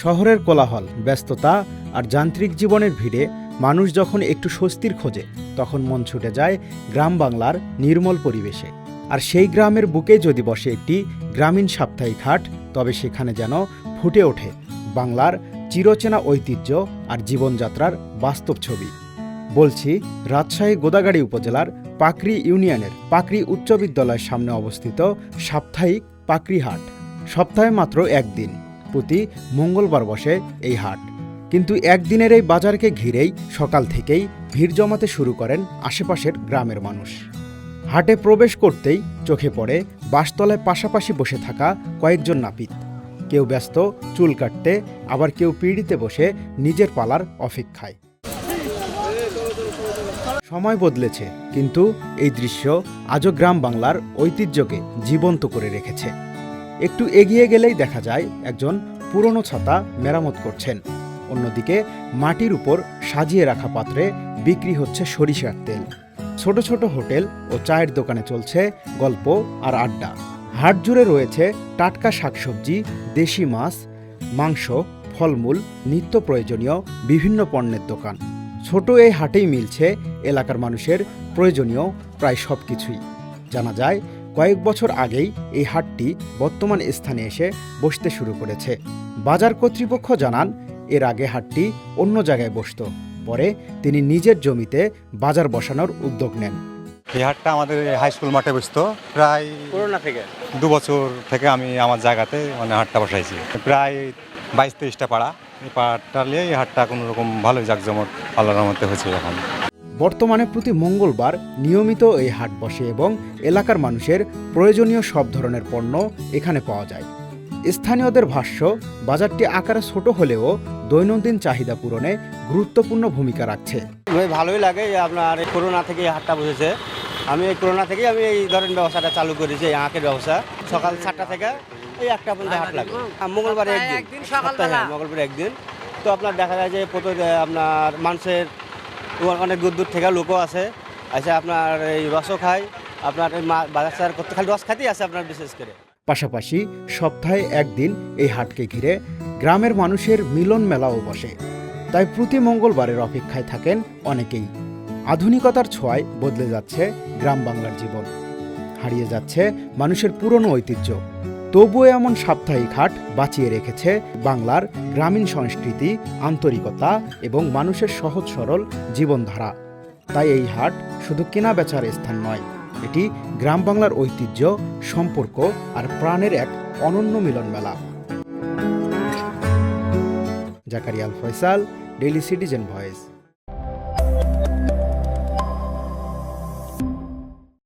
শহরের কোলাহল, ব্যস্ততা আর যান্ত্রিক জীবনের ভিড়ে মানুষ যখন একটু স্বস্তির খোঁজে তখন মন ছুটে যায় গ্রাম বাংলার নির্মল পরিবেশে। আর সেই গ্রামের বুকে যদি বসে একটি গ্রামীণ সাপ্তাহিক হাট, তবে সেখানে যেন ফুটে ওঠে বাংলার চিরচেনা ঐতিহ্য আর জীবনযাত্রার বাস্তব ছবি। বলছি রাজশাহী গোদাগাড়ী উপজেলার পাকরি ইউনিয়নের পাকরি উচ্চ বিদ্যালয়ের সামনে অবস্থিত সাপ্তাহিক পাকরি হাট। সপ্তাহে মাত্র একদিন, প্রতি মঙ্গলবার বসে এই হাট। কিন্তু একদিনের এই বাজারকে ঘিরেই সকাল থেকেই ভিড় জমাতে শুরু করেন আশেপাশের গ্রামের মানুষ। হাটে প্রবেশ করতেই চোখে পড়ে বাঁশতলায় পাশাপাশি বসে থাকা কয়েকজন নাপিত। কেউ ব্যস্ত চুল কাটতে, আবার কেউ পিঁড়িতে বসে নিজের পালার অপেক্ষায়। সময় বদলেছে, কিন্তু এই দৃশ্য আজও গ্রাম বাংলার ঐতিহ্যকে জীবন্ত করে রেখেছে। একটু এগিয়ে গেলেই দেখা যায় একজন পুরনো ছাতা মেরামত করছেন। অন্যদিকে মাটির উপর সাজিয়ে রাখা পাত্রে বিক্রি হচ্ছে সরিষার তেল। ছোট ছোট হোটেল ও চায়ের দোকানে চলছে গল্প আর আড্ডা। হাট জুড়ে রয়েছে টাটকা শাকসবজি, দেশি মাছ, মাংস, ফলমূল, নিত্য প্রয়োজনীয় বিভিন্ন পণ্যের দোকান। ছোট এই হাটেই মিলছে এলাকার মানুষের প্রয়োজনীয় প্রায় সব কিছুই। জানা যায় কয়েক বছর আগেই এই হাটটি বর্তমান স্থানে এসে বসতে শুরু করেছে। বাজার কর্তৃপক্ষ জানান, এর আগে হাটটি অন্য জায়গায় বসত। পরে তিনি নিজের জমিতে বাজার বসানোর উদ্যোগ নেন। এই হাটটা আমাদের হাই স্কুল মাঠে বসতো প্রায় করোনা থেকে 2 বছর থেকে আমি আমার জায়গাতে হাটটা বসাইছি। প্রায় 22-23টা পাড়া, এই পাড়াটা নিয়ে এই হাটটা কোনো রকম ভালোই জাঁকজমক আল্লাহর মধ্যে হয়েছে এখন। বর্তমানে প্রতি মঙ্গলবার নিয়মিত এই হাট বসে এবং এলাকার মানুষের প্রয়োজনীয় সব ধরনের পণ্য এখানে পাওয়া যায়। স্থানীয়দের ভাষ্য, বাজারটি আকারে ছোট হলেও দৈনন্দিন চাহিদা পূরণে গুরুত্বপূর্ণ ভূমিকা রাখছে। ভালোই লাগে। আপনার এই করোনা থেকে এই হাটটা বসেছে। আমি এই করোনা থেকেই আমি এই ধরনের ব্যবসাটা চালু করেছি, এই আঁকের ব্যবসা। সকাল 7টা থেকে এই 1টা পর্যন্ত হাট লাগে। মঙ্গলবারে একদিন, সপ্তাহে মঙ্গলবারে একদিন। তো আপনার দেখা যায় যে আপনার মানুষের অনেক দূর দূর থেকে লোকও আসে, আপনার এই রসও খায়। আপনার এই বাজার করতে খালি রস খাতেই আছে আপনার বিশেষ করে। পাশাপাশি সপ্তাহে একদিন এই হাটকে ঘিরে গ্রামের মানুষের মিলন মেলাও বসে। তাই প্রতি মঙ্গলবারের অপেক্ষায় থাকেন অনেকেই। আধুনিকতার ছোঁয়ায় বদলে যাচ্ছে গ্রাম বাংলার জীবন, হারিয়ে যাচ্ছে মানুষের পুরনো ঐতিহ্য। তবুও এমন সাপ্তাহিক হাট বাঁচিয়ে রেখেছে বাংলার গ্রামীণ সংস্কৃতি, আন্তরিকতা এবং মানুষের সহজ সরল জীবনধারা। তাই এই হাট শুধু কেনা বেচার স্থান নয়, এটি গ্রাম বাংলার ঐতিহ্য, সম্পর্ক আর প্রাণের এক অনন্য মিলন মেলা। জাকারিয়া আল ফয়সাল, ডেইলি সিটিজেন ভয়েস।